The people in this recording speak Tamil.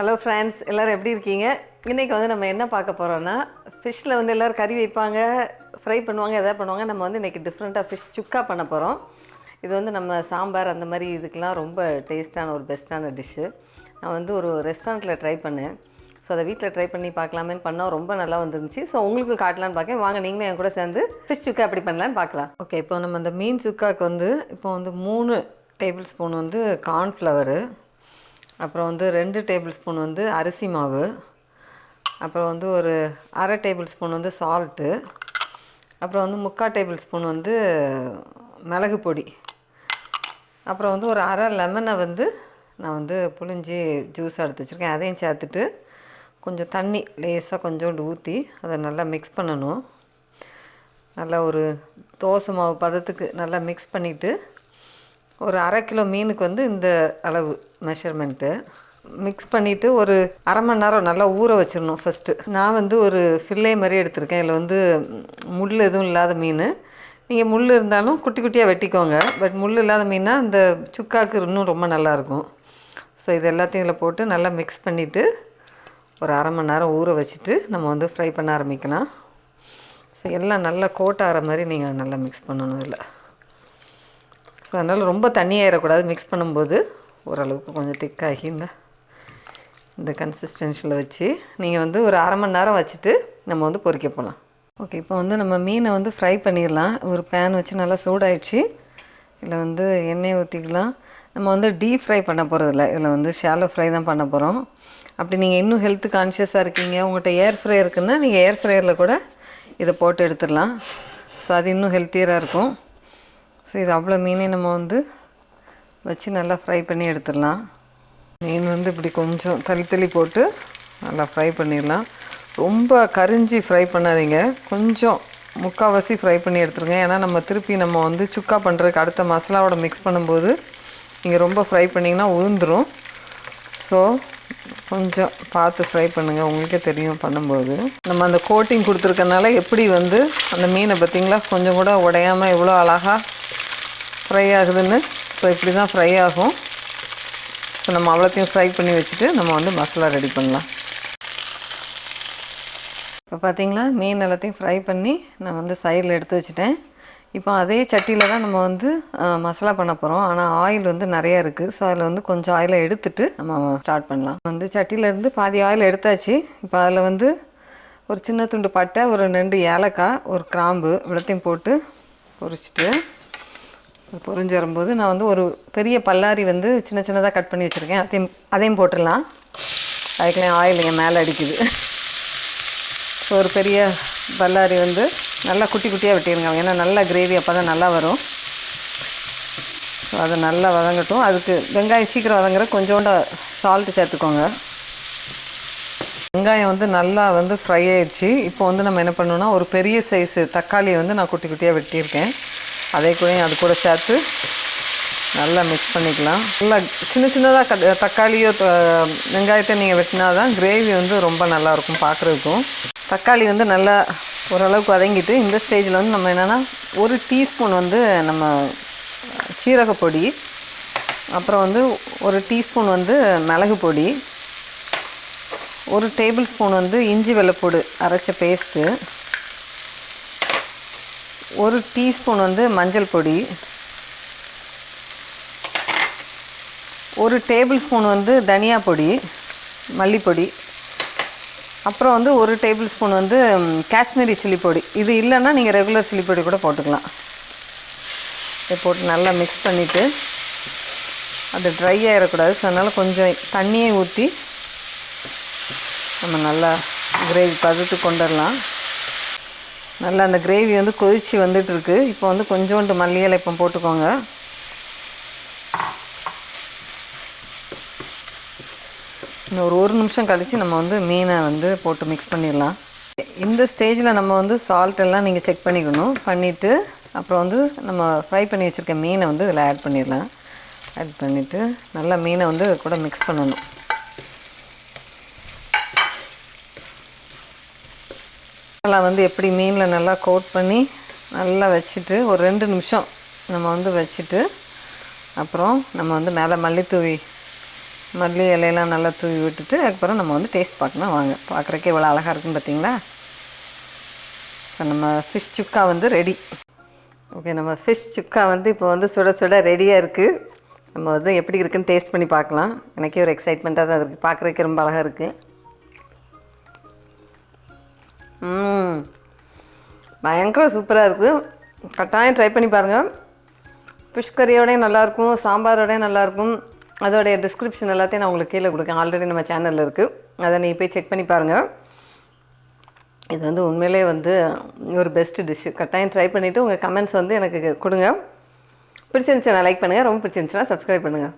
Hello friends, எல்லாரும் எப்படி இருக்கீங்க? இன்னைக்கு வந்து நம்ம என்ன பார்க்க போறோம்னா ஃபிஷ்ல வந்து எல்லாரும் கறி வைப்பாங்க, ஃப்ரை பண்ணுவாங்க, எதாவது பண்ணுவாங்க. நம்ம வந்து இன்னைக்கு டிஃபரண்டா ஃபிஷ் சுக்கா பண்ண போறோம். இது வந்து நம்ம சாம்பார் அந்த மாதிரி இதுக்கெல்லாம் ரொம்ப டேஸ்டான ஒரு பெஸ்ட்டான டிஷ். நான் வந்து ஒரு ரெஸ்டாரண்ட்ல ட்ரை பண்ணேன். ஸோ அதை வீட்டில் ட்ரை பண்ணி பார்க்கலாமேன்னு பண்ணோம். ரொம்ப நல்லா வந்துருந்துச்சு. ஸோ உங்களுக்கு காட்டலான்னு பார்க்கேன். வாங்க நீங்களும் என் கூட சேர்ந்து ஃபிஷ் சுக்கா எப்படி பண்ணலான்னு பார்க்கலாம். ஓகே, இப்போ நம்ம அந்த மீன் சுக்காவுக்கு வந்து இப்போ வந்து 3 டேபிள் ஸ்பூன் வந்து கார்ன்ஃப்ளவரு, அப்புறம் வந்து 2 டேபிள் ஸ்பூன் வந்து அரிசி மாவு, அப்புறம் வந்து ஒரு அரை டேபிள் ஸ்பூன் வந்து சால்ட்டு, அப்புறம் வந்து 3/4 டேபிள் ஸ்பூன் வந்து மிளகு பொடி, அப்புறம் வந்து ஒரு அரை லெமனை வந்து நான் வந்து புழிஞ்சி ஜூஸ் எடுத்து வச்சுருக்கேன். அதையும் சேர்த்துட்டு கொஞ்சம் தண்ணி லேசாக கொஞ்சோண்டு ஊற்றி அதை நல்லா மிக்ஸ் பண்ணணும். நல்லா ஒரு தோசை மாவு பதத்துக்கு நல்லா மிக்ஸ் பண்ணிவிட்டு ஒரு அரை கிலோ மீனுக்கு வந்து இந்த அளவு மெஷர்மெண்ட்டு மிக்ஸ் பண்ணிவிட்டு ஒரு அரை மணி நேரம் நல்லா ஊற வச்சிடணும். ஃபஸ்ட்டு நான் வந்து ஒரு ஃபில்லே மாதிரி எடுத்திருக்கேன். இதில் வந்து முள் எதுவும் இல்லாத மீன். நீங்கள் முள் இருந்தாலும் குட்டி குட்டியாக வெட்டிக்கோங்க. பட் முள் இல்லாத மீனாக இந்த சுக்காவுக்கு இன்னும் ரொம்ப நல்லாயிருக்கும். ஸோ இது எல்லாத்தையும் இதில் போட்டு நல்லா மிக்ஸ் பண்ணிவிட்டு ஒரு அரை மணி நேரம் ஊற வச்சுட்டு நம்ம வந்து ஃப்ரை பண்ண ஆரம்பிக்கலாம். ஸோ எல்லாம் நல்லா கோட் ஆகிற மாதிரி நீங்கள் நல்லா மிக்ஸ் பண்ணணும் இதில். ஸோ அதனால் ரொம்ப தண்ணியாகிடக்கூடாது. மிக்ஸ் பண்ணும்போது ஓரளவுக்கு கொஞ்சம் திக்காகி இந்த கன்சிஸ்டன்சியில் வச்சு நீங்கள் வந்து ஒரு அரை மணி நேரம் வச்சுட்டு நம்ம வந்து பொரிக்க போகலாம். ஓகே, இப்போ வந்து நம்ம மீனை வந்து ஃப்ரை பண்ணிடலாம். ஒரு பேன் வச்சு நல்லா சூடாயிடுச்சு. இதில் வந்து எண்ணெய் ஊற்றிக்கலாம். நம்ம வந்து டீப் ஃப்ரை பண்ண போகிறதில்ல, இதில் வந்து ஷாலோ ஃப்ரை தான் பண்ண போகிறோம். அப்படி நீங்கள் இன்னும் ஹெல்த்து கான்ஷியஸாக இருக்கீங்க, உங்கள்கிட்ட ஏர் ஃப்ரை இருக்குன்னா நீங்கள் ஏர் ஃப்ரையரில் கூட இதை போட்டு எடுத்துடலாம். ஸோ அது இன்னும் ஹெல்த்தியராக இருக்கும். ஸோ இது அவ்வளோ மீனையும் நம்ம வந்து வச்சு நல்லா ஃப்ரை பண்ணி எடுத்துடலாம். மீன் வந்து இப்படி கொஞ்சம் தள்ளி போட்டு நல்லா ஃப்ரை பண்ணிடலாம். ரொம்ப கரிஞ்சி ஃப்ரை பண்ணாதீங்க, கொஞ்சம் முக்கால்வாசி ஃப்ரை பண்ணி எடுத்துருங்க. ஏன்னா நம்ம திருப்பி நம்ம வந்து சுக்கா பண்ணுறதுக்கு அடுத்த மசாலாவோட மிக்ஸ் பண்ணும்போது நீங்கள் ரொம்ப ஃப்ரை பண்ணிங்கன்னா உளுந்துடும். ஸோ கொஞ்சம் பார்த்து ஃப்ரை பண்ணுங்கள், உங்களுக்கே தெரியும் பண்ணும்போது. நம்ம அந்த கோட்டிங் கொடுத்துருக்கனால எப்படி வந்து அந்த மீனை பார்த்திங்களா கொஞ்சம் கூட உடையாமல் எவ்வளோ அழகாக ஃப்ரை ஆகுதுன்னு. ஸோ இப்படி தான் ஃப்ரை ஆகும். ஸோ நம்ம அவ்வளோத்தையும் ஃப்ரை பண்ணி வச்சுட்டு நம்ம வந்து மசாலா ரெடி பண்ணலாம். இப்போ பார்த்திங்களா மீன் எல்லாத்தையும் ஃப்ரை பண்ணி நான் வந்து சைடில் எடுத்து வச்சுட்டேன். இப்போ அதே சட்டியில் தான் நம்ம வந்து மசாலா பண்ண போகிறோம். ஆனால் ஆயில் வந்து நிறையா இருக்குது. ஸோ அதில் வந்து கொஞ்சம் ஆயிலை எடுத்துட்டு நம்ம ஸ்டார்ட் பண்ணலாம். வந்து சட்டியிலேருந்து பாதி ஆயில் எடுத்தாச்சு. இப்போ அதில் வந்து ஒரு சின்ன துண்டு பட்டை, ஒரு 2 ஏலக்காய், ஒரு கிராம்பு இவ்வளோத்தையும் போட்டு பொரிச்சிட்டு பொரிஞ்சு வரும்போது நான் வந்து ஒரு பெரிய பல்லாரி வந்து சின்ன சின்னதாக கட் பண்ணி வச்சுருக்கேன். அதையும் போட்டுடலாம். அதுக்குலாம் ஆயில் என் மேலே அடிக்குது. ஸோ ஒரு பெரிய பல்லாரி வந்து நல்லா குட்டி குட்டியாக வெட்டிடுங்க, ஏன்னா நல்லா கிரேவி அப்போ தான் நல்லா வரும். ஸோ அதை நல்லா வதங்கட்டும். அதுக்கு வெங்காயம் சீக்கிரம் வதங்குற கொஞ்சோண்டு சால்ட்டு சேர்த்துக்கோங்க. வெங்காயம் வந்து நல்லா வந்து ஃப்ரை ஆயிடுச்சு. இப்போ வந்து நம்ம என்ன பண்ணோன்னா ஒரு பெரிய சைஸு தக்காளியை வந்து நான் குட்டி குட்டியாக வெட்டியிருக்கேன். அதே கூட அது கூட சேர்த்து நல்லா மிக்ஸ் பண்ணிக்கலாம். நல்லா சின்ன சின்னதாக தக்காளியோ வெங்காயத்தை நீங்கள் வெட்டினா தான் கிரேவி வந்து ரொம்ப நல்லாயிருக்கும் பார்க்குறதுக்கும். தக்காளி வந்து நல்லா ஓரளவுக்கு வதங்கிட்டு இந்த ஸ்டேஜில் வந்து நம்ம என்னென்னா 1 டீஸ்பூன் வந்து நம்ம சீரகப்பொடி, அப்புறம் வந்து 1 டீஸ்பூன் வந்து மிளகு பொடி, 1 டேபிள் ஸ்பூன் வந்து இஞ்சி வெள்ளைப்பூடு அரைச்ச பேஸ்ட்டு, 1 டீஸ்பூன் வந்து மஞ்சள் பொடி, 1 டேபிள் ஸ்பூன் வந்து தனியா பொடி, மல்லிப்பொடி, அப்புறம் வந்து 1 டேபிள் ஸ்பூன் வந்து காஷ்மீரி சில்லி பொடி. இது இல்லைன்னா நீங்கள் ரெகுலர் சில்லி பொடி கூட போட்டுக்கலாம். இதை போட்டு நல்லா மிக்ஸ் பண்ணிவிட்டு அது ட்ரை ஆகிடக்கூடாது. ஸோ அதனால் கொஞ்சம் தண்ணியை ஊற்றி நம்ம நல்லா கிரேவி பதத்துக்கு கொண்டுடலாம். நல்லா அந்த கிரேவி வந்து கொதித்து வந்துட்டுருக்கு. இப்போ வந்து கொஞ்சோண்டு மல்லி இலை இப்போ போட்டுக்கோங்க. இன்னும் ஒரு நிமிஷம் கழித்து நம்ம வந்து மீனை வந்து போட்டு மிக்ஸ் பண்ணிடலாம். இந்த ஸ்டேஜில் நம்ம வந்து சால்ட் எல்லாம் நீங்கள் செக் பண்ணிக்கணும். பண்ணிவிட்டு அப்புறம் வந்து நம்ம ஃப்ரை பண்ணி வச்சுருக்க மீனை வந்து இதில் ஆட் பண்ணிடலாம். ஆட் பண்ணிவிட்டு நல்லா மீனை வந்து கூட மிக்ஸ் பண்ணணும். நல்லா வந்து எப்படி மீனில் நல்லா கோட் பண்ணி நல்லா வச்சுட்டு ஒரு 2 நிமிஷம் நம்ம வந்து வச்சுட்டு அப்புறம் நம்ம வந்து மேலே மல்லித்தூவி மல்லி இலையெல்லாம் நல்லா தூவி விட்டுட்டு அதுக்கப்புறம் நம்ம வந்து டேஸ்ட் பார்க்கணும். வாங்க, பார்க்குறக்கே இவ்வளோ அழகாக இருக்குன்னு பார்த்தீங்களா? இப்போ நம்ம ஃபிஷ் சுக்கா வந்து ரெடி. ஓகே, நம்ம ஃபிஷ் சுக்கா வந்து இப்போ வந்து சுட சுட ரெடியாக இருக்குது. நம்ம வந்து எப்படி இருக்குன்னு டேஸ்ட் பண்ணி பார்க்கலாம். எனக்கே ஒரு எக்ஸைட்மெண்ட்டாக தான் இருக்குது, பார்க்குறக்கே ரொம்ப அழகாக இருக்குது. பயங்கர சூப்பராக இருக்குது. கட்டாயம் ட்ரை பண்ணி பாருங்கள். ஃபிஷ் கறியோடையும் நல்லாயிருக்கும், சாம்பாரோடையும் நல்லாயிருக்கும். அதோடைய டிஸ்கிரிப்ஷன் எல்லாத்தையும் நான் உங்களுக்கு கீழே கொடுக்கேன். ஆல்ரெடி நம்ம சேனலில் இருக்குது, அதை நீங்கள் போய் செக் பண்ணி பாருங்கள். இது வந்து உண்மையிலே வந்து ஒரு பெஸ்ட்டு டிஷ்ஷு. கட்டாயம் ட்ரை பண்ணிவிட்டு உங்கள் கமெண்ட்ஸ் வந்து எனக்கு கொடுங்க. பிடிச்சிருந்துச்சுன்னா லைக் பண்ணுங்கள், ரொம்ப பிடிச்சிருந்துச்சுன்னா சப்ஸ்கிரைப் பண்ணுங்கள்.